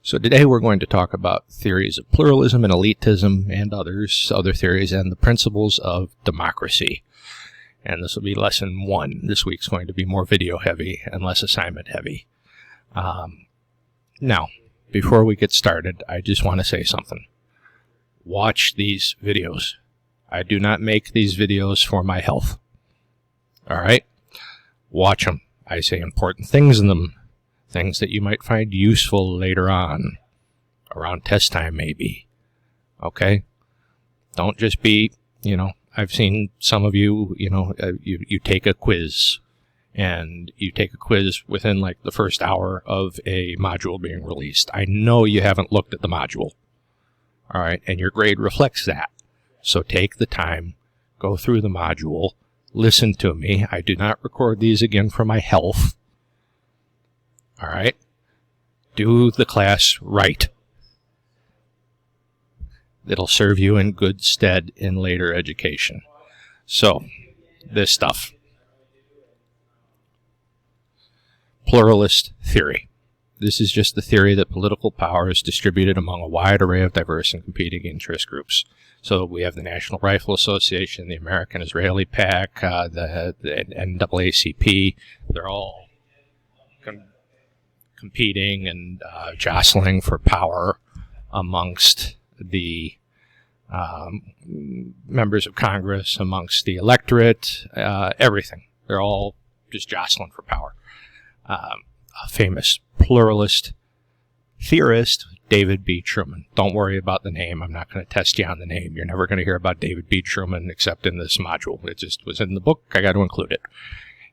So today we're going to talk about theories of pluralism and elitism and other theories and the principles of democracy. And this will be lesson 1. This week's going to be more video heavy and less assignment heavy. Now, before we get started, I just want to say something. Watch these videos. I do not make these videos for my health. Alright? Watch them. I say important things in them. Things that you might find useful later on. Around test time, maybe. Okay? Don't just be, I've seen some of you, you take a quiz. And you take a quiz within like the first hour of a module being released. I know you haven't looked at the module. Alright? And your grade reflects that. So take the time, go through the module, listen to me. I do not record these again for my health. Alright? Do the class right. It'll serve you in good stead in later education. So, this stuff. Pluralist theory. This is just the theory that political power is distributed among a wide array of diverse and competing interest groups. So we have the National Rifle Association, the American Israeli PAC, the NAACP. They're all competing and jostling for power amongst the members of Congress, amongst the electorate, everything. They're all just jostling for power. A famous pluralist theorist, David B. Truman. Don't worry about the name. I'm not going to test you on the name. You're never going to hear about David B. Truman except in this module. It just was in the book. I got to include it.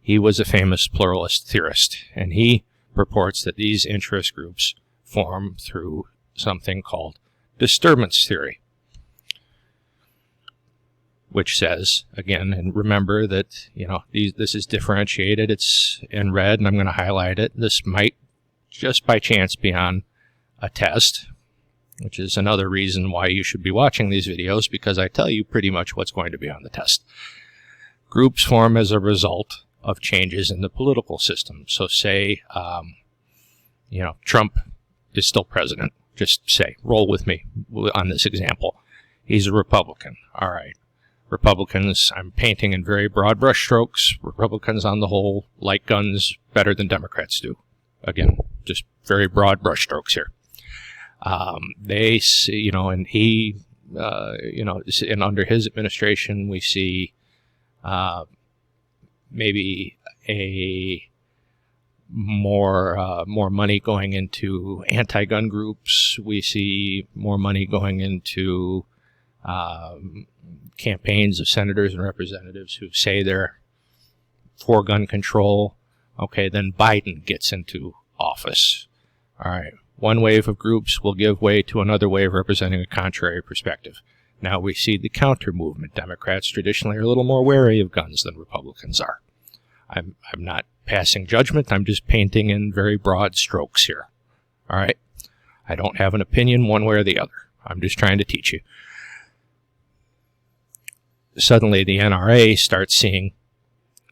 He was a famous pluralist theorist, and he purports that these interest groups form through something called disturbance theory, which says, again, and remember that, this is differentiated. It's in red, and I'm going to highlight it. This might, just by chance, be on a test, which is another reason why you should be watching these videos, because I tell you pretty much what's going to be on the test. Groups form as a result of changes in the political system. So say, Trump is still president. Just say, roll with me on this example. He's a Republican. All right. Republicans, I'm painting in very broad brush strokes. Republicans on the whole like guns better than Democrats do. Again, just very broad brush strokes here. They see, and he, and under his administration, we see, maybe a more money going into anti-gun groups. We see more money going into, campaigns of senators and representatives who say they're for gun control. Okay, then Biden gets into office. All right, one wave of groups will give way to another wave representing a contrary perspective. Now we see the counter movement. Democrats traditionally are a little more wary of guns than Republicans are. I'm not passing judgment. I'm just painting in very broad strokes here. All right, I don't have an opinion one way or the other. I'm just trying to teach you. Suddenly the NRA starts seeing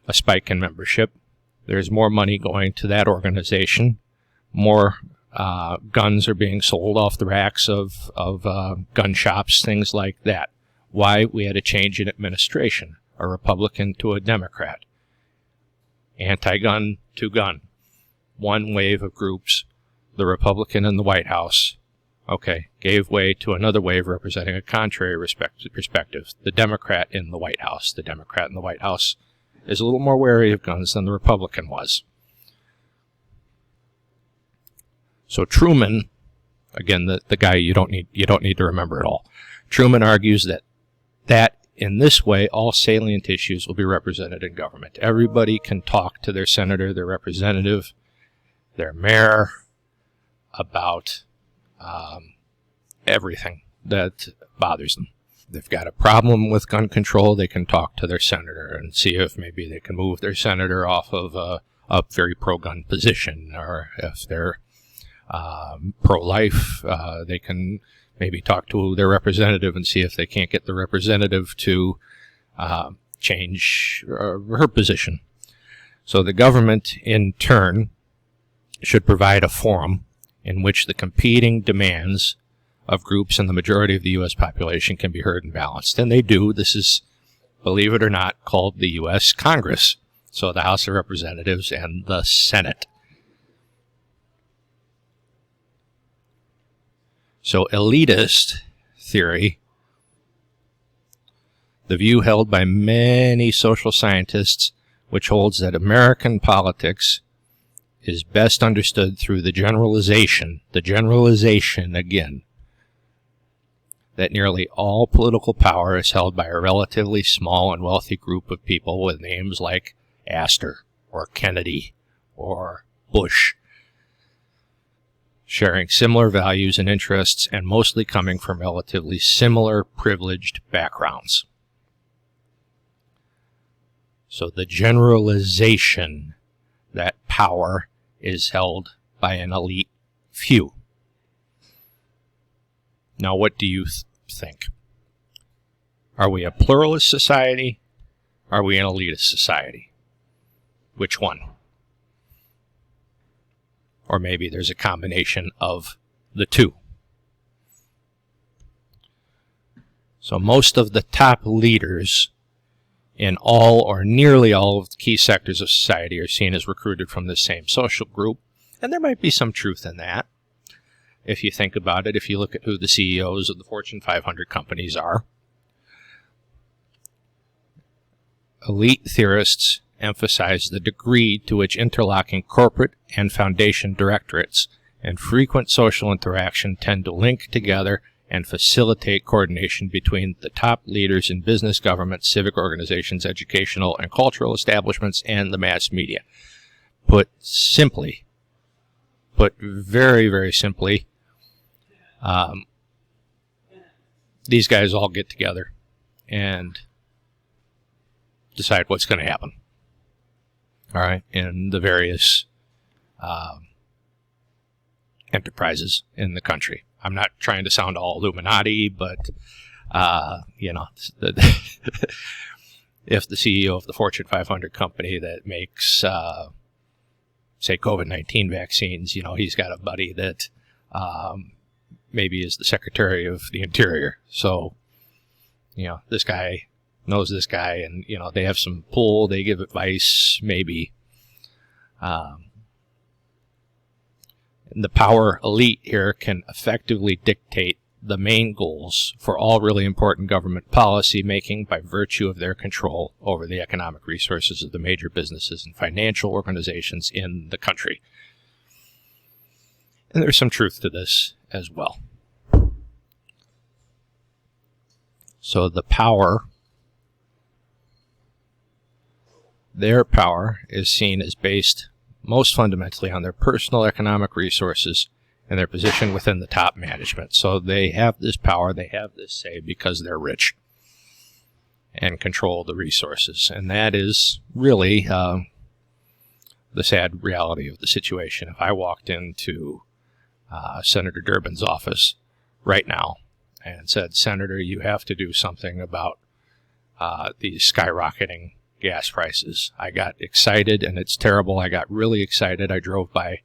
a spike in membership. There's more money going to that organization. More guns are being sold off the racks of gun shops, things like that. Why? We had a change in administration, a Republican to a Democrat. Anti-gun to gun. One wave of groups, the Republican in the White House, gave way to another wave representing a contrary perspective, the Democrat in the White House. The Democrat in the White House is a little more wary of guns than the Republican was. So Truman, again, the guy you don't need to remember at all. Truman argues that in this way, all salient issues will be represented in government. Everybody can talk to their senator, their representative, their mayor about everything that bothers them. They've got a problem with gun control, they can talk to their senator and see if maybe they can move their senator off of a very pro-gun position, or if they're pro-life, they can maybe talk to their representative and see if they can't get the representative to change her position. So the government, in turn, should provide a forum in which the competing demands of groups in the majority of the U.S. population can be heard and balanced. And they do. This is, believe it or not, called the U.S. Congress. So the House of Representatives and the Senate. So elitist theory, the view held by many social scientists, which holds that American politics is best understood through the generalization again, that nearly all political power is held by a relatively small and wealthy group of people with names like Astor or Kennedy or Bush, sharing similar values and interests and mostly coming from relatively similar privileged backgrounds. So the generalization that power is held by an elite few. Now, what do you think? Are we a pluralist society? Are we an elitist society? Which one? Or maybe there's a combination of the two. So most of the top leaders in all or nearly all of the key sectors of society are seen as recruited from the same social group. And there might be some truth in that. If you think about it, if you look at who the CEOs of the Fortune 500 companies are. Elite theorists emphasize the degree to which interlocking corporate and foundation directorates and frequent social interaction tend to link together and facilitate coordination between the top leaders in business, government, civic organizations, educational and cultural establishments, and the mass media. Put very, very simply, these guys all get together and decide what's going to happen. All right, in the various enterprises in the country. I'm not trying to sound all Illuminati, but, you know, if the CEO of the Fortune 500 company that makes, say, COVID-19 vaccines, you know, he's got a buddy that maybe is the Secretary of the Interior. So, you know, this guy knows this guy, and, you know, they have some pull, they give advice, maybe. The power elite here can effectively dictate the main goals for all really important government policy making by virtue of their control over the economic resources of the major businesses and financial organizations in the country. And there's some truth to this as well. So the power, their power is seen as based most fundamentally on their personal economic resources and their position within the top management. So they have this power, they have this say because they're rich and control the resources. And that is really the sad reality of the situation. If I walked into Senator Durbin's office right now and said, Senator, you have to do something about these skyrocketing gas prices. I got excited, and it's terrible. I got really excited. I drove by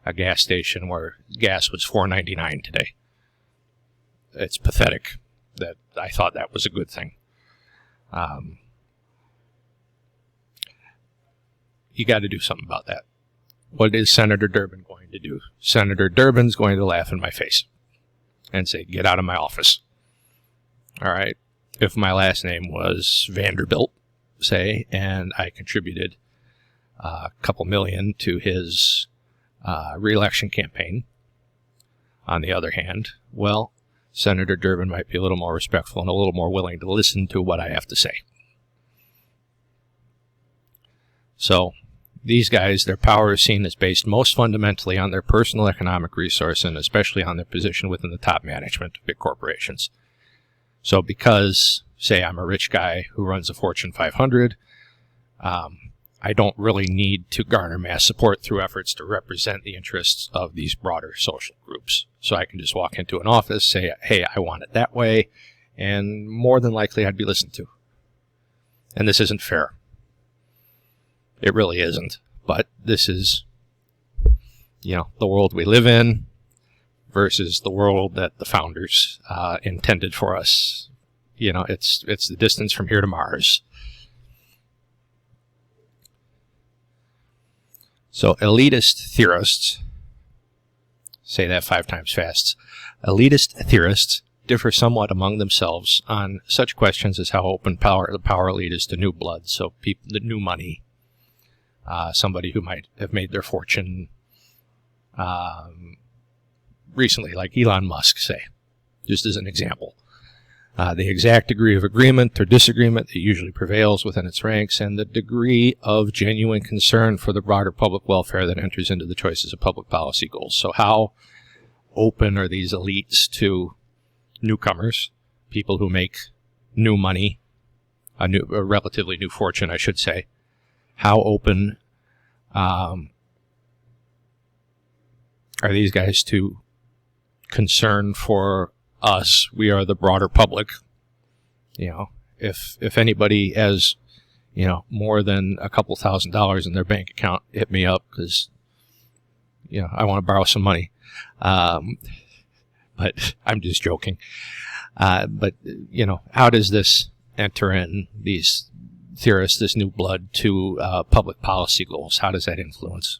a gas station where gas was $4.99 today. It's pathetic that I thought that was a good thing. You got to do something about that. What is Senator Durbin going to do? Senator Durbin's going to laugh in my face and say, get out of my office. All right. If my last name was Vanderbilt, say, and I contributed a couple million to his re-election campaign, on the other hand, well, Senator Durbin might be a little more respectful and a little more willing to listen to what I have to say. So these guys, their power is seen as based most fundamentally on their personal economic resource and especially on their position within the top management of big corporations. So because, say, I'm a rich guy who runs a Fortune 500, I don't really need to garner mass support through efforts to represent the interests of these broader social groups. So I can just walk into an office, say, hey, I want it that way, and more than likely I'd be listened to. And this isn't fair. It really isn't. But this is, you know, the world we live in. versus the world that the founders intended for us. You know, it's the distance from here to Mars. So elitist theorists, say that 5 times fast, elitist theorists differ somewhat among themselves on such questions as how open the power elite is to new blood, so people, the new money, somebody who might have made their fortune recently, like Elon Musk, say, just as an example. The exact degree of agreement or disagreement that usually prevails within its ranks, and the degree of genuine concern for the broader public welfare that enters into the choices of public policy goals. So how open are these elites to newcomers, people who make new money, a relatively new fortune, I should say? How open are these guys to concern for us? We are the broader public. You know, if anybody has, you know, more than a couple $1,000s in their bank account, hit me up, because, you know, I want to borrow some money. But I'm just joking. But, you know, how does this enter in, these theorists, this new blood, to public policy goals? How does that influence?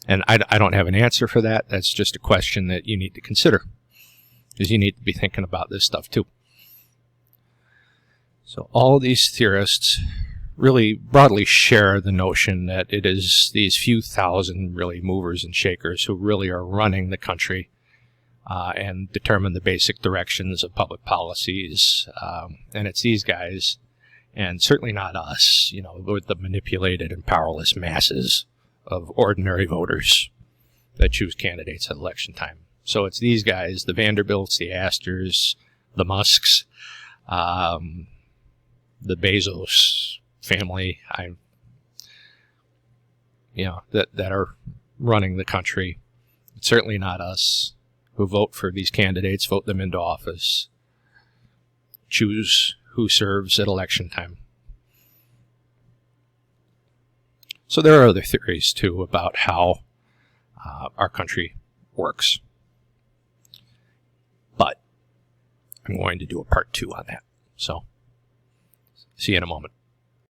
And I don't have an answer for that. That's just a question that you need to consider, because you need to be thinking about this stuff too. So all of these theorists really broadly share the notion that it is these few thousand really movers and shakers who really are running the country and determine the basic directions of public policies. And it's these guys, and certainly not us, you know, with the manipulated and powerless masses of ordinary voters that choose candidates at election time. So it's these guys, the Vanderbilts, the Astors, the Musks, the Bezos family, that are running the country. It's certainly not us who vote for these candidates, vote them into office, choose who serves at election time. So there are other theories, too, about how our country works. But I'm going to do a part 2 on that. So see you in a moment.